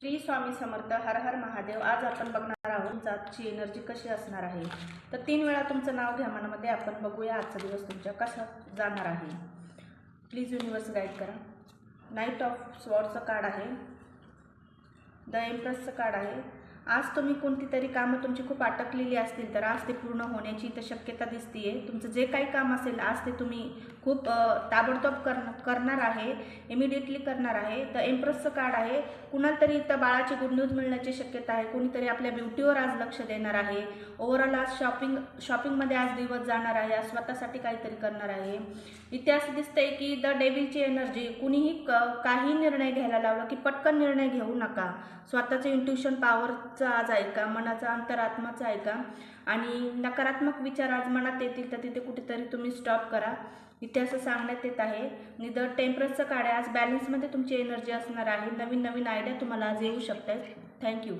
श्री स्वामी समर्थ. हर हर महादेव. आज आपण बघणार आहोत आजची एनर्जी कशी असणार आहे. तर 3 वेळा तुमचं नाव घ्या मनामध्ये. आपण बघूया आजचा दिवस तुमच्या कसा जाणार आहे. प्लीज युनिवर्स गाईड करा. नाईट ऑफ स्वॉर्डचं कार्ड आहे, द एम्प्रेसचं कार्ड आहे. आज तुम्ही कोणती तरी कामं तुमची खूप अटकलेली असतील तर आज ते पूर्ण होण्याची तर शक्यता दिसतीये. तुमचं जे काही काम असेल आज ते तुम्ही खूप ताबडतोब करणार आहे, इमिडिएटली करणार आहे. द एम्प्रेसचं कार्ड आहे. कुणाला तरी इथं बाळाची गुड न्यूज मिळण्याची शक्यता आहे. कोणीतरी आपल्या ब्युटीवर आज लक्ष देणार आहे. ओव्हरऑल आज शॉपिंगमध्ये आज दिवस जाणार आहे. आज स्वतःसाठी काहीतरी करणार आहे. इथे असं दिसतंय की द डेव्हिलची एनर्जी. कुणीही काही निर्णय घ्यायला लावला की पटकन निर्णय घेऊ नका. स्वतःचं इंट्युशन पॉवरचा आज ऐका, मनाचा अंतरात्माचा ऐका आणि नकारात्मक विचार आज मनात येतील तर तिथे कुठेतरी तुम्ही स्टॉप करा. इथे असं सांगण्यात येत आहे. आणि द टेम्परसचं कार्ड आहे. आज बॅलन्समध्ये तुमची एनर्जी असणार आहे. नवीन नवीन आयडिया तुम्हाला आज येऊ शकतात. थँक्यू.